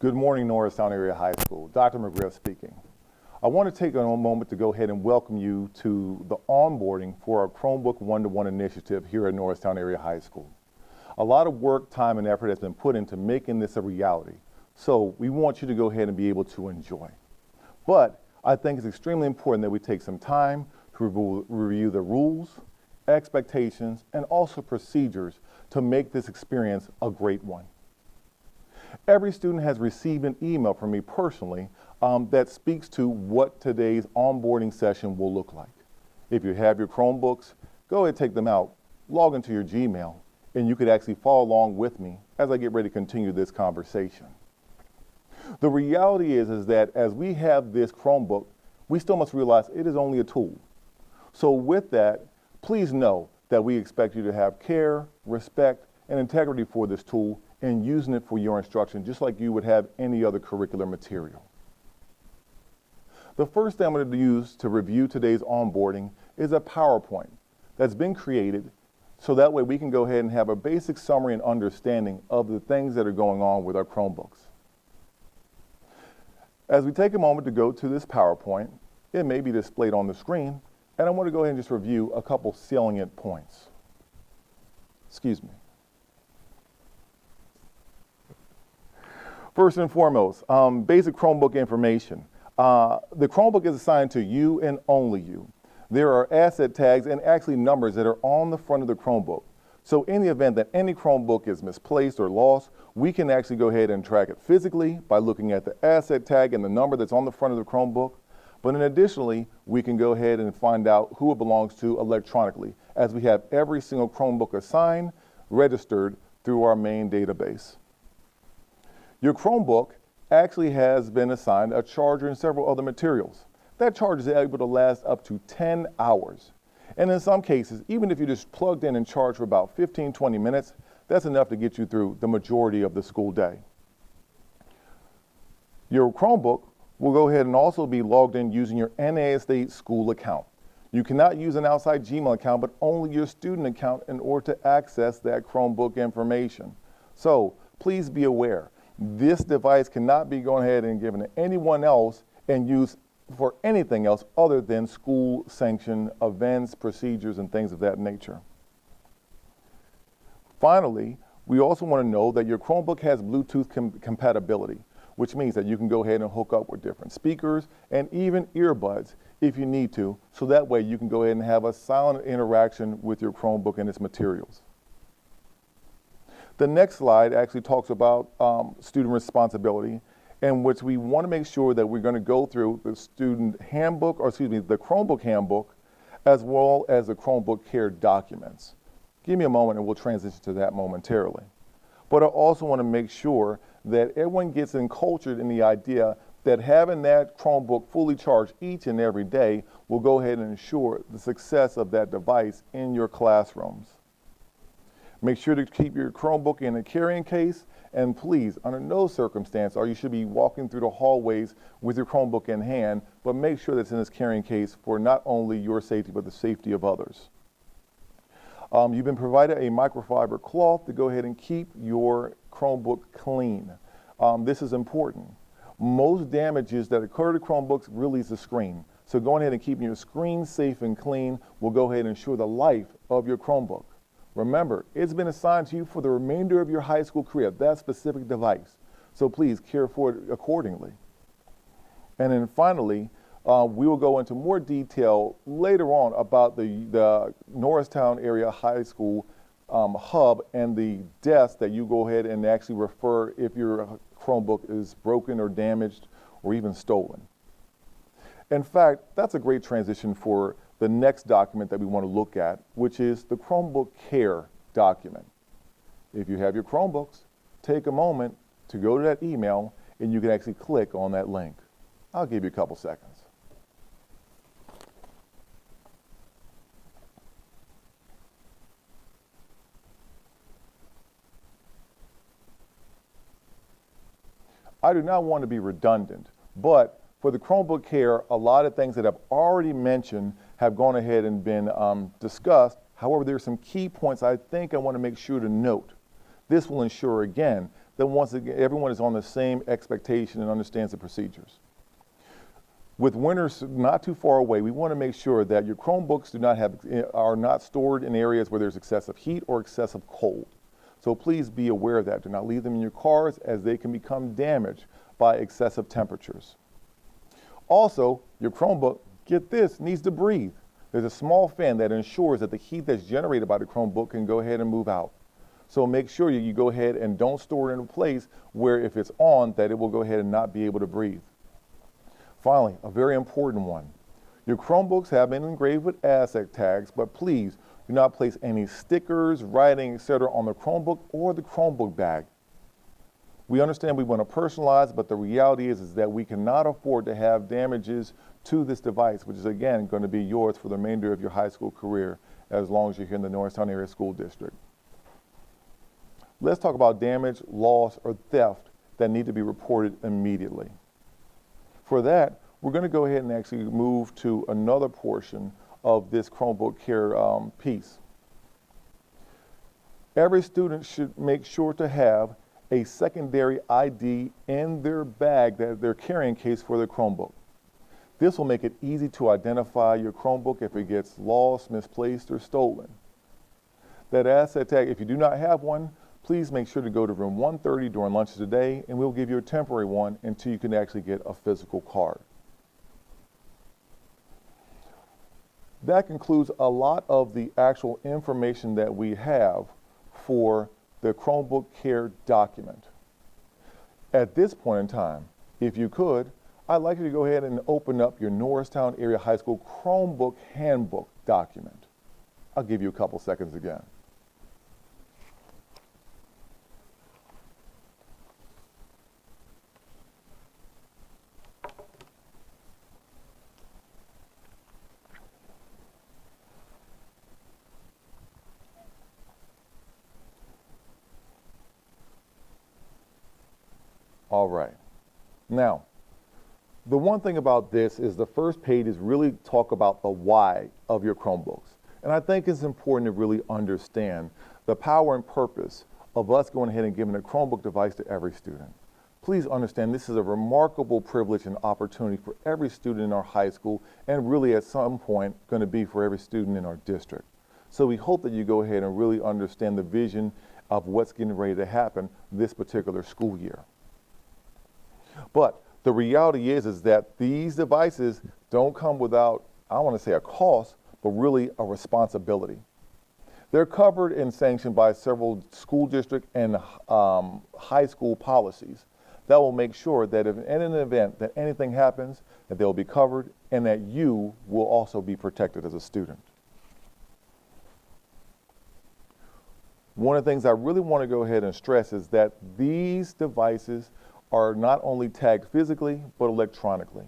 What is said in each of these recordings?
Good morning, Norristown Area High School. Dr. McGriff speaking. I want to take a moment to go ahead and welcome you to the onboarding for our Chromebook one-to-one initiative here at Norristown Area High School. A lot of work, time, and effort has been put into making this a reality. So we want you to go ahead and be able to enjoy. But I think it's extremely important that we take some time to review the rules, expectations, and also procedures to make this experience a great one. Every student has received an email from me personally that speaks to what today's onboarding session will look like. If you have your Chromebooks, go ahead and take them out, log into your Gmail, and you could actually follow along with me as I get ready to continue this conversation. The reality is that as we have this Chromebook, we still must realize it is only a tool. So with that, please know that we expect you to have care, respect, and integrity for this tool and using it for your instruction, just like you would have any other curricular material. The first thing I'm going to use to review today's onboarding is a PowerPoint that's been created so that way we can go ahead and have a basic summary and understanding of the things that are going on with our Chromebooks. As we take a moment to go to this PowerPoint, it may be displayed on the screen, and I want to go ahead and just review a couple salient points. Excuse me. First and foremost, basic Chromebook information. The Chromebook is assigned to you and only you. There are asset tags and actually numbers that are on the front of the Chromebook. So in the event that any Chromebook is misplaced or lost, we can actually go ahead and track it physically by looking at the asset tag and the number that's on the front of the Chromebook. But then additionally, we can go ahead and find out who it belongs to electronically, as we have every single Chromebook assigned, registered through our main database. Your Chromebook actually has been assigned a charger and several other materials. That charger is able to last up to 10 hours. And in some cases, even if you just plugged in and charged for about 15-20 minutes, that's enough to get you through the majority of the school day. Your Chromebook will go ahead and also be logged in using your NAHS school account. You cannot use an outside Gmail account, but only your student account in order to access that Chromebook information. So please be aware, this device cannot be going ahead and given to anyone else and used for anything else other than school sanctioned events, procedures, and things of that nature. Finally, we also want to know that your Chromebook has Bluetooth compatibility, which means that you can go ahead and hook up with different speakers and even earbuds if you need to, so that way you can go ahead and have a silent interaction with your Chromebook and its materials. The next slide actually talks about student responsibility, in which we want to make sure that we're going to go through the student handbook, or excuse me, the Chromebook handbook, as well as the Chromebook Care documents. Give me a moment and we'll transition to that momentarily. But I also want to make sure that everyone gets encultured in the idea that having that Chromebook fully charged each and every day will go ahead and ensure the success of that device in your classrooms. Make sure to keep your Chromebook in a carrying case, and please, under no circumstance you should be walking through the hallways with your Chromebook in hand, but make sure that it's in this carrying case for not only your safety, but the safety of others. You've been provided a microfiber cloth to go ahead and keep your Chromebook clean. This is important. Most damages that occur to Chromebooks really is the screen. So going ahead and keeping your screen safe and clean will go ahead and ensure the life of your Chromebook. Remember, it's been assigned to you for the remainder of your high school career, that specific device. So please care for it accordingly. And then finally, we will go into more detail later on about the Norristown Area High School hub and the desk that you go ahead and actually refer if your Chromebook is broken or damaged or even stolen. In fact, that's a great transition for the next document that we want to look at, which is the Chromebook Care document. If you have your Chromebooks, take a moment to go to that email and you can actually click on that link. I'll give you a couple seconds. I do not want to be redundant, but for the Chromebook Care, a lot of things that I've already mentioned have gone ahead and been discussed. However, there are some key points I think I want to make sure to note. This will ensure, again, that once again, everyone is on the same expectation and understands the procedures. With winters not too far away, we want to make sure that your Chromebooks are not stored in areas where there's excessive heat or excessive cold. So please be aware of that. Do not leave them in your cars, as they can become damaged by excessive temperatures. Also, your Chromebook, get this, needs to breathe. There's a small fan that ensures that the heat that's generated by the Chromebook can go ahead and move out. So make sure you go ahead and don't store it in a place where if it's on, that it will go ahead and not be able to breathe. Finally, a very important one. Your Chromebooks have been engraved with asset tags, but please do not place any stickers, writing, etc. on the Chromebook or the Chromebook bag. We understand we want to personalize, but the reality is that we cannot afford to have damages to this device, which is again going to be yours for the remainder of your high school career, as long as you're here in the Norristown Area School District. Let's talk about damage, loss, or theft that need to be reported immediately. For that, we're going to go ahead and actually move to another portion of this Chromebook Care piece. Every student should make sure to have a secondary ID in their bag that they're carrying case for their Chromebook. This will make it easy to identify your Chromebook if it gets lost, misplaced, or stolen. That asset tag, if you do not have one, please make sure to go to room 130 during lunch today, and we'll give you a temporary one until you can actually get a physical card. That concludes a lot of the actual information that we have for the Chromebook Care document. At this point in time, if you could, I'd like you to go ahead and open up your Norristown Area High School Chromebook Handbook document. I'll give you a couple seconds again. All right. Now, the one thing about this is the first page is really talk about the why of your Chromebooks. And I think it's important to really understand the power and purpose of us going ahead and giving a Chromebook device to every student. Please understand this is a remarkable privilege and opportunity for every student in our high school, and really at some point going to be for every student in our district. So we hope that you go ahead and really understand the vision of what's getting ready to happen this particular school year. But the reality is that these devices don't come without, I want to say a cost, but really a responsibility. They're covered and sanctioned by several school district and high school policies that will make sure that if in an event that anything happens, that they'll be covered and that you will also be protected as a student. One of the things I really want to go ahead and stress is that these devices are not only tagged physically, but electronically.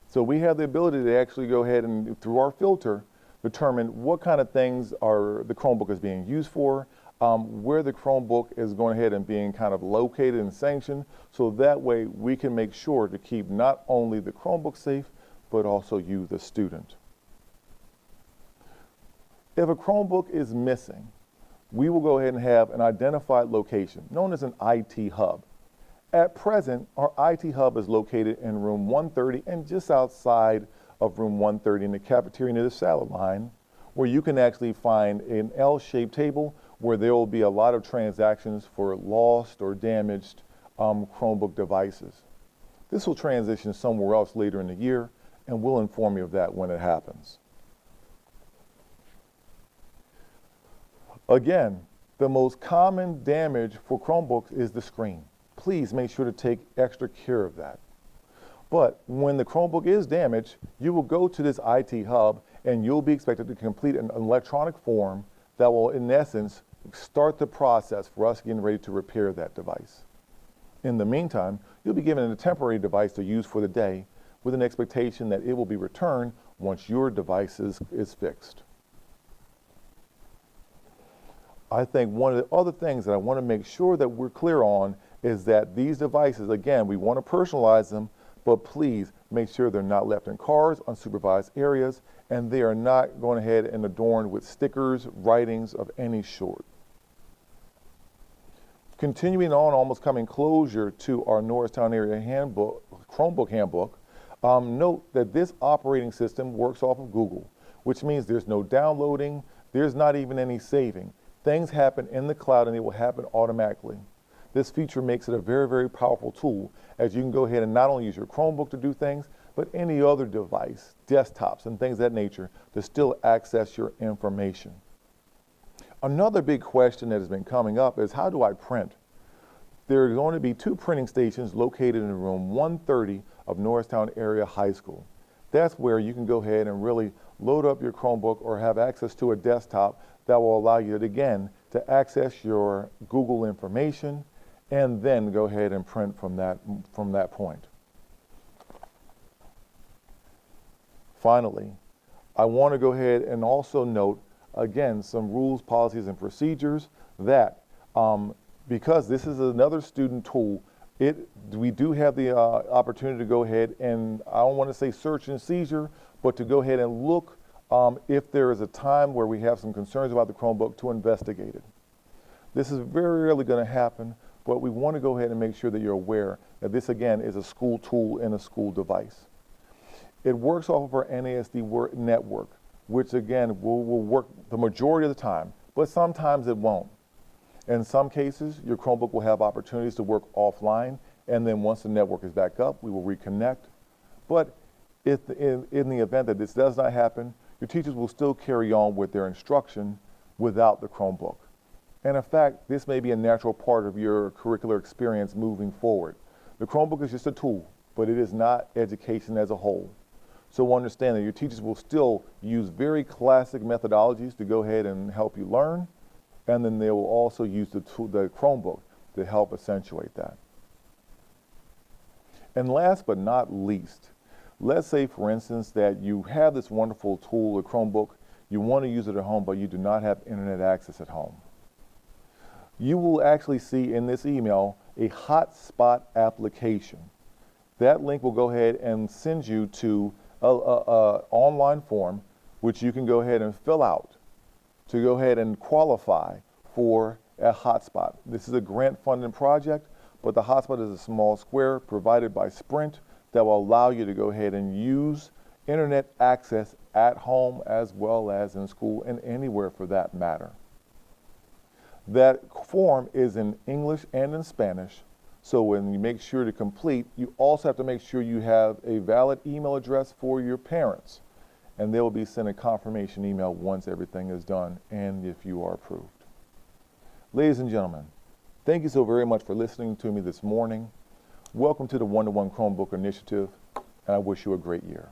So we have the ability to actually go ahead and, through our filter, determine what kind of things are the Chromebook is being used for, where the Chromebook is going ahead and being kind of located and sanctioned, so that way we can make sure to keep not only the Chromebook safe, but also you, the student. If a Chromebook is missing, we will go ahead and have an identified location, known as an IT hub. At present, our IT hub is located in room 130 and just outside of room 130 in the cafeteria near the salad line, where you can actually find an L-shaped table where there will be a lot of transactions for lost or damaged Chromebook devices. This will transition somewhere else later in the year, and we'll inform you of that when it happens. Again, the most common damage for Chromebooks is the screen. Please make sure to take extra care of that. But when the Chromebook is damaged, you will go to this IT hub and you'll be expected to complete an electronic form that will, in essence, start the process for us getting ready to repair that device. In the meantime, you'll be given a temporary device to use for the day with an expectation that it will be returned once your device is fixed. I think one of the other things that I want to make sure that we're clear on is that these devices, again, we want to personalize them, but please make sure they're not left in cars, unsupervised areas, and they are not going ahead and adorned with stickers, writings of any sort. Continuing on, almost coming closure to our Norristown area handbook, Chromebook handbook, note that this operating system works off of Google, which means there's no downloading, there's not even any saving. Things happen in the cloud and they will happen automatically. This feature makes it a very, very powerful tool, as you can go ahead and not only use your Chromebook to do things, but any other device, desktops and things of that nature, to still access your information. Another big question that has been coming up is, how do I print? There are going to be 2 printing stations located in room 130 of Norristown Area High School. That's where you can go ahead and really load up your Chromebook or have access to a desktop that will allow you, again, to access your Google information and then go ahead and print from that point. Finally, I want to go ahead and also note, again, some rules, policies, and procedures that, because this is another student tool, we do have the opportunity to go ahead and, I don't want to say search and seizure, but to go ahead and look if there is a time where we have some concerns about the Chromebook, to investigate it. This is very rarely going to happen, but we want to go ahead and make sure that you're aware that this, again, is a school tool and a school device. It works off of our NASD network, which, again, will work the majority of the time, but sometimes it won't. In some cases, your Chromebook will have opportunities to work offline, and then once the network is back up, we will reconnect. But if in the event that this does not happen, your teachers will still carry on with their instruction without the Chromebook. And in fact, this may be a natural part of your curricular experience moving forward. The Chromebook is just a tool, but it is not education as a whole. So understand that your teachers will still use very classic methodologies to go ahead and help you learn, and then they will also use the Chromebook to help accentuate that. And last but not least, let's say, for instance, that you have this wonderful tool, a Chromebook, you want to use it at home, but you do not have internet access at home. You will actually see in this email a hotspot application. That link will go ahead and send you to an online form, which you can go ahead and fill out to go ahead and qualify for a hotspot. This is a grant funded project, but the hotspot is a small square provided by Sprint that will allow you to go ahead and use internet access at home as well as in school and anywhere for that matter. That form is in English and in Spanish, so when you make sure to complete, you also have to make sure you have a valid email address for your parents, and they will be sent a confirmation email once everything is done and if you are approved. Ladies and gentlemen, thank you so very much for listening to me this morning. Welcome to the One-to-One Chromebook Initiative, and I wish you a great year.